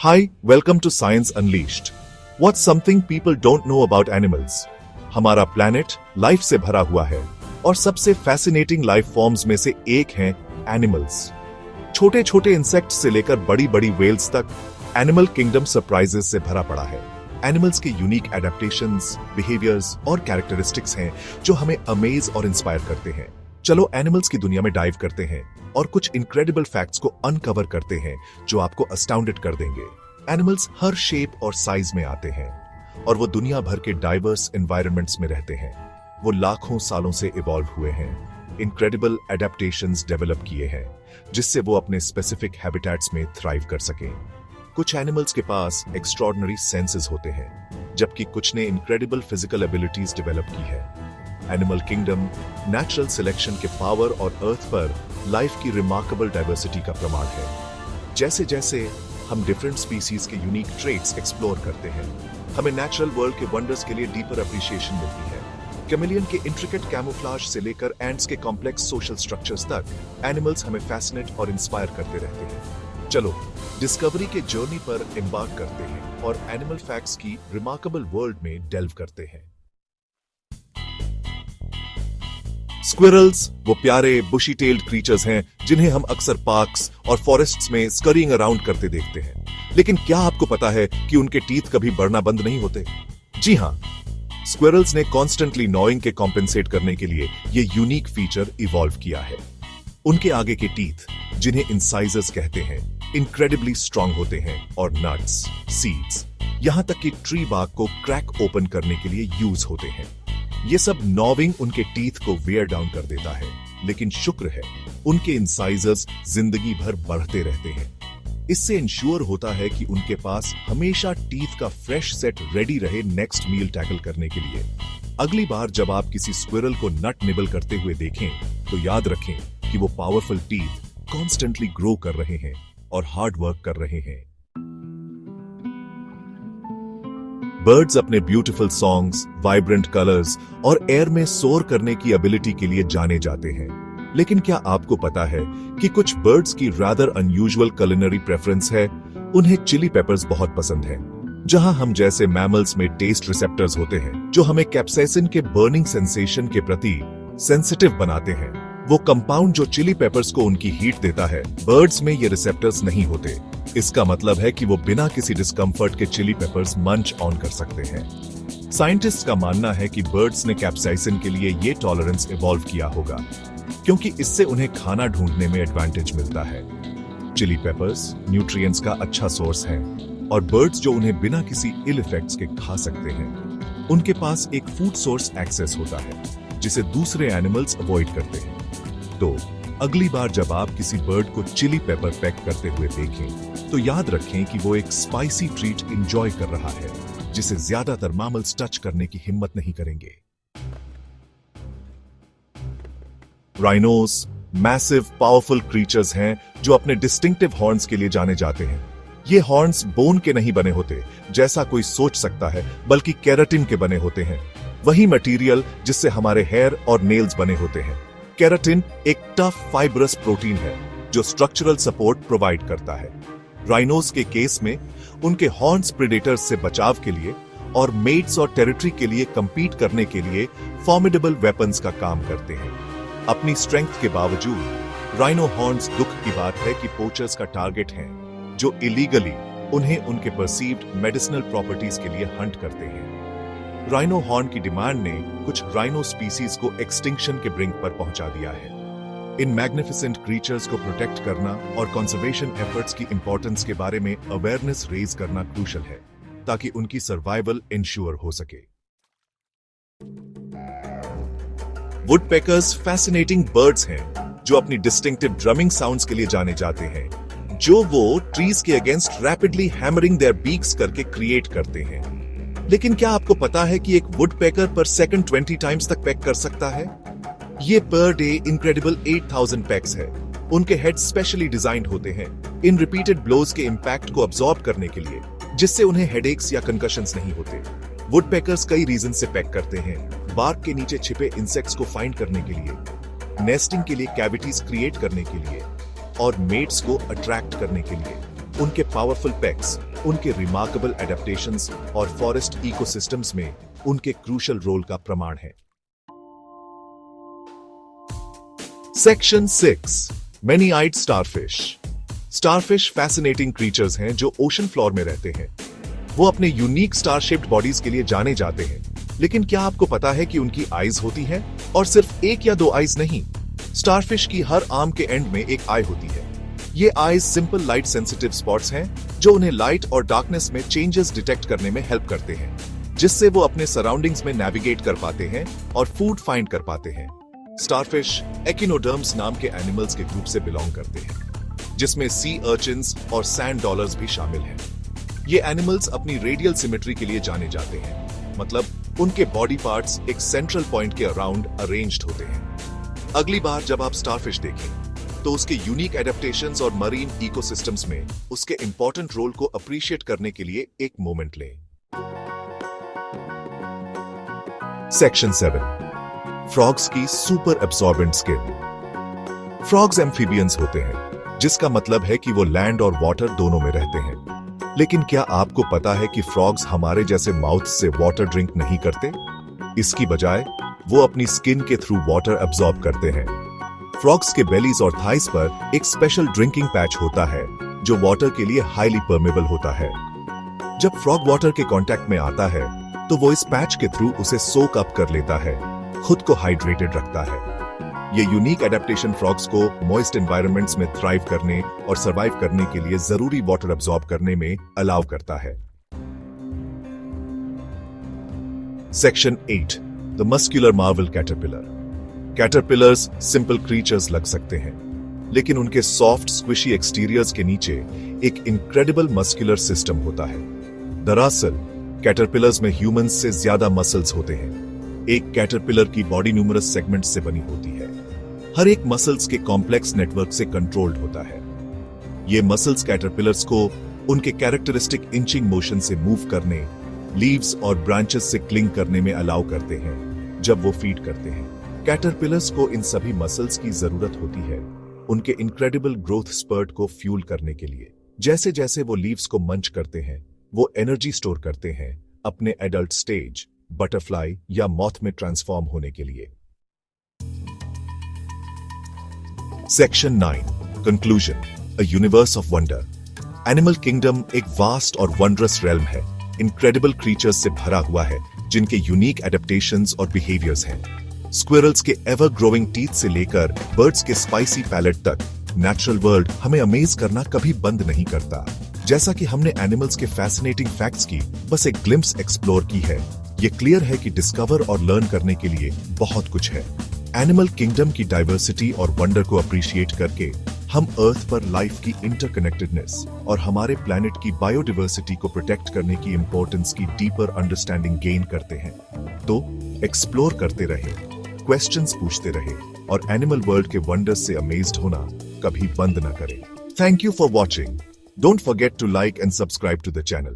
Hi, welcome to Science Unleashed. What's something people don't know about animals? हमारा planet life से भरा हुआ है और सबसे फैसिनेटिंग लाइफ फॉर्म्स में से एक हैं एनिमल्स। छोटे छोटे इंसेक्ट से लेकर बड़ी बड़ी वेल्स तक एनिमल किंगडम सरप्राइजेस से भरा पड़ा है। एनिमल्स के यूनिक एडेप्टेशंस, बिहेवियर्स और कैरेक्टरिस्टिक्स हैं जो हमें अमेज और इंस्पायर करते हैं। चलो एनिमल्स की दुनिया में डाइव करते हैं और कुछ इनक्रेडिबल फैक्ट्स को अनकवर करते हैं जो आपको अस्टाउंडेड कर देंगे। एनिमल्स हर शेप और साइज में आते हैं और वो दुनिया भर के डाइवर्स एनवायरनमेंट्स में रहते हैं। वो लाखों सालों से इवॉल्व हुए हैं, इनक्रेडिबल एडेप्टेशंस डेवलप किए हैं जिससे वो अपने स्पेसिफिक हैबिटेट्स में थ्राइव कर सकें। कुछ एनिमल्स के पास एक्स्ट्रॉर्डिनरी सेंसेस होते हैं जबकि कुछ ने इनक्रेडिबल फिजिकल एबिलिटीज डेवलप की है। एनिमल किंगडम नेचुरल सिलेक्शन के पावर और अर्थ पर लाइफ की रिमार्केबल डाइवर्सिटी का प्रमाण है। जैसे जैसे हम डिफरेंट स्पीसीज के यूनिक ट्रेट्स एक्सप्लोर करते हैं, हमें नेचुरल वर्ल्ड के वंडर्स के लिए डीपर अप्रिशिएशन मिलती है। कैमेलियन के इंट्रिकेट कैमोफ्लेज से लेकर एंट्स के कॉम्प्लेक्स सोशल स्ट्रक्चर्स तक एनिमल्स हमें फैसिनेट और इंस्पायर करते रहते हैं। चलो डिस्कवरी के जर्नी पर एम्बार्क करते हैं और एनिमल फैक्ट्स की रिमार्केबल वर्ल्ड में डेल्व करते हैं। स्क्विरल्स वो प्यारे बुशी टेल्ड क्रीचर्स हैं जिन्हें हम अक्सर पार्क्स और फॉरेस्ट्स में स्करिंग अराउंड करते देखते हैं। लेकिन क्या आपको पता है कि उनके टीथ कभी बढ़ना बंद नहीं होते? जी हां, स्क्विरल्स ने कॉन्स्टेंटली नॉइंग के कॉम्पेंसेट करने के लिए ये यूनिक फीचर इवॉल्व किया है। उनके आगे के टीथ, जिन्हें इंसाइजर्स कहते हैं, इनक्रेडिबली स्ट्रांग होते हैं और नट्स, सीड्स, यहां तक कि ट्री बार्क को क्रैक ओपन करने के लिए यूज होते हैं। ये सब नॉविंग उनके टीथ को वेयर डाउन कर देता है, लेकिन शुक्र है उनके इंसाइजर्स जिंदगी भर बढ़ते रहते हैं। इससे इंश्योर होता है कि उनके पास हमेशा टीथ का फ्रेश सेट रेडी रहे नेक्स्ट मील टैकल करने के लिए। अगली बार जब आप किसी स्क्विरल को नट निबल करते हुए देखें तो याद रखें कि वो पावरफुल टीथ कॉन्स्टेंटली ग्रो कर रहे हैं और हार्ड वर्क कर रहे हैं। बर्ड्स अपने ब्यूटीफुल सॉन्ग्स, वाइब्रेंट कलर्स और एयर में सोर करने की एबिलिटी के लिए जाने जाते हैं। लेकिन क्या आपको पता है कि कुछ बर्ड्स की रादर अनयूजुअल कुलिनरी प्रेफरेंस है? उन्हें चिली पेपर्स बहुत पसंद है। जहां हम जैसे मैमल्स में टेस्ट रिसेप्टर्स होते हैं जो हमें कैप्साइसिन के बर्निंग सेंसेशन के प्रति सेंसिटिव बनाते हैं, वो कंपाउंड जो चिली पेपर्स को उनकी हीट देता है, बर्ड्स में ये रिसेप्टर्स नहीं होते। इसका मतलब है कि वो बिना किसी डिस्कंफर्ट के चिली पेपर्स मंच ऑन कर सकते हैं। साइंटिस्ट्स का मानना है कि बर्ड्स ने कैप्साइसिन के लिए ये टॉलरेंस इवॉल्व किया होगा क्योंकि इससे उन्हें खाना ढूंढने में एडवांटेज मिलता है। चिली पेपर्स न्यूट्रिएंट्स का अच्छा सोर्स है और बर्ड्स जो उन्हें बिना किसी इल इफेक्ट्स के खा सकते हैं, उनके पास एक फूड सोर्स एक्सेस होता है जिसे दूसरे एनिमल्स अवॉइड करते हैं। तो अगली बार जब आप किसी बर्ड को चिली पेपर पैक करते हुए देखें तो याद रखें कि वो एक स्पाइसी ट्रीट एंजॉय कर रहा है जिसे ज्यादातर मैमल्स टच करने की हिम्मत नहीं करेंगे। राइनोस मैसिव पावरफुल क्रीचर्स हैं जो अपने डिस्टिंक्टिव हॉर्न्स के लिए जाने जाते हैं। ये हॉर्न्स बोन के नहीं बने होते जैसा कोई सोच सकता है, बल्कि केराटिन के बने होते हैं, वही मटेरियल जिससे हमारे हेयर और नेल्स बने होते हैं। केराटिन एक टफ फाइब्रस प्रोटीन है जो स्ट्रक्चरल सपोर्ट प्रोवाइड करता है। राइनोस के केस में उनके हॉर्न्स प्रेडेटर्स से बचाव के लिए और मेट्स और टेरिटरी के लिए कंपीट करने के लिए फॉर्मिडेबल वेपन्स का काम करते हैं। अपनी स्ट्रेंथ के बावजूद राइनो हॉर्न्स दुख की बात है कि पोचर्स का टारगेट हैं जो इलीगली उन्हें उनके परसीव्ड मेडिसिनल प्रॉपर्टीज के लिए हंट करते हैं। राइनो हॉर्न की डिमांड ने कुछ राइनो स्पीसीज को एक्सटिंक्शन के ब्रिंक पर पहुंचा दिया है। इन मैग्निफिसेंट क्रीचर्स को प्रोटेक्ट करना और कंजर्वेशन एफर्ट्स की इंपॉर्टेंस के बारे में अवेयरनेस रेज करना क्रूशल है ताकि उनकी सर्वाइवल इंश्योर हो सके। वुडपेकर्स फैसिनेटिंग बर्ड्स हैं जो अपनी डिस्टिंक्टिव ड्रमिंग साउंड्स के लिए जाने जाते हैं जो वो ट्रीज के against rapidly hammering their beaks करके क्रिएट करते हैं। लेकिन क्या आपको पता है कि एक वुडपेकर पर सेकंड 20 टाइम्स तक पैक कर सकता है? ये पर डे इनक्रेडिबल 8000 पैक्स है। उनके हेड स्पेशली डिजाइंड होते हैं इन रिपीटेड ब्लोज के इंपैक्ट को अब्सॉर्ब करने के लिए, जिससे उन्हें हेडेक्स या कंकशंस नहीं होते। वुडपेकर्स कई रीजन से पैक करते हैं। बार्क के नीचे छिपे इंसेक्ट्स को फाइंड करने के लिए, नेस्टिंग के लिए कैविटीज क्रिएट करने के लिए और मेट्स को अट्रैक्ट करने के लिए। उनके पावरफुल पेक्स, उनके रिमार्केबल एडेप्टेशंस और फॉरेस्ट इकोसिस्टम्स में उनके क्रूशल रोल का प्रमाण है। सेक्शन 6 मैनी आइड स्टारफिश। स्टारफिश फैसिनेटिंग क्रीचर्स हैं जो ओशन फ्लोर में रहते हैं। वो अपने यूनिक स्टार शेप्ड बॉडीज के लिए जाने जाते हैं, लेकिन क्या आपको पता है कि उनकी आईज होती हैं? और सिर्फ एक या दो आईज नहीं, स्टारफिश की हर आर्म के एंड में एक आई होती है। ये eyes simple light sensitive spots हैं जो उन्हें लाइट और डार्कनेस में चेंजेस डिटेक्ट करने में हेल्प करते हैं, जिससे वो अपने सराउंडिंग्स में नेविगेट कर पाते हैं और फूड फाइंड कर पाते हैं। स्टारफिश एकिनोडर्म्स नाम के एनिमल्स के ग्रुप से बिलोंग करते हैं, जिसमें सी अर्चिन्स और सैंड डॉलर्स भी शामिल हैं। ये एनिमल्स अपनी रेडियल सिमेट्री के लिए जाने जाते हैं, मतलब उनके बॉडी पार्ट्स एक सेंट्रल पॉइंट के अराउंड अरेंज्ड होते हैं। अगली बार जब आप स्टारफिश देखें तो उसके यूनिक एडेप्टेशंस और मरीन इकोसिस्टम्स में उसके इंपॉर्टेंट रोल को अप्रिशिएट करने के लिए एक मोमेंट लें। सेक्शन 7 फ्रॉग्स की super absorbent skin. Frogs amphibians होते हैं, जिसका मतलब है कि वो लैंड और वाटर दोनों में रहते हैं। लेकिन क्या आपको पता है कि फ्रॉग्स हमारे जैसे माउथ से वाटर ड्रिंक नहीं करते? इसकी बजाय वो अपनी स्किन के थ्रू वाटर एब्सॉर्ब करते हैं। फ्रॉग्स के बेलीज और थाइस पर एक स्पेशल ड्रिंकिंग पैच होता है जो वाटर के लिए हाईली परमेबल होता है। जब फ्रॉग वाटर के कांटेक्ट में आता है तो वो इस पैच के थ्रू उसे सोक अप कर लेता है, खुद को हाइड्रेटेड रखता है। ये यूनिक एडेप्टेशन फ्रॉग्स को मॉइस्ट एनवायरनमेंट्स में थ्राइव करने और सरवाइव करने के लिए जरूरी वाटर एब्सॉर्ब करने में अलाउ करता है। Section 8 the muscular Marvel caterpillar. Caterpillars simple creatures लग सकते हैं, लेकिन उनके सॉफ्ट स्क्विशी एक्सटीरियर्स के नीचे एक इनक्रेडिबल मस्कुलर सिस्टम होता है। दरअसल कैटरपिलर्स में ह्यूमंस से ज्यादा मसल्स होते हैं। एक कैटरपिलर की बॉडी न्यूमरस सेगमेंट से बनी होती है। हर एक मसल्स के कॉम्प्लेक्स नेटवर्क से कंट्रोल्ड होता है। ये मसल्स कैटरपिलर्स को उनके कैरेक्टरिस्टिक इंचिंग मोशन से मूव करने, लीव्स और ब्रांचेस से क्लिंग करने में अलाउ करते हैं जब वो फीड करते हैं। कैटरपिलर्स को इन सभी मसल्स की जरूरत होती है उनके इनक्रेडिबल ग्रोथ स्पर्ट को फ्यूल करने के लिए। जैसे जैसे वो लीव्स को मंच करते हैं, वो एनर्जी स्टोर करते हैं अपने एडल्ट स्टेज, बटरफ्लाई या मॉथ में ट्रांसफॉर्म होने के लिए। Section 9 conclusion a universe of wonder. Animal kingdom एक वास्ट और वंडरस रेल्म है। इनक्रेडिबल क्रीचर्स से भरा हुआ है जिनके यूनिक एडेप्टेशंस और बिहेवियर्स हैं। स्क्विरल्स के एवर ग्रोइंग टीथ से लेकर बर्ड्स के स्पाइसी पैलेट तक, नेचुरल वर्ल्ड हमें अमेज करना कभी बंद नहीं करता। जैसा कि हमने एनिमल्स के फैसिनेटिंग फैक्ट्स की बस एक ग्लिम्स एक्सप्लोर की है, ये क्लियर है कि डिस्कवर और लर्न करने के लिए बहुत कुछ है। एनिमल किंगडम की डाइवर्सिटी और वंडर को अप्रिशिएट करके हम अर्थ पर लाइफ की इंटरकनेक्टेडनेस और हमारे प्लैनेट की बायोडाइवर्सिटी को प्रोटेक्ट करने की इंपॉर्टेंस की डीपर अंडरस्टैंडिंग गेन करते हैं। तो एक्सप्लोर करते रहे, क्वेश्चंस पूछते रहे और एनिमल वर्ल्ड के वंडर्स से अमेज्ड होना कभी बंद न करें। Thank you for watching. Don't forget to like and subscribe to the channel.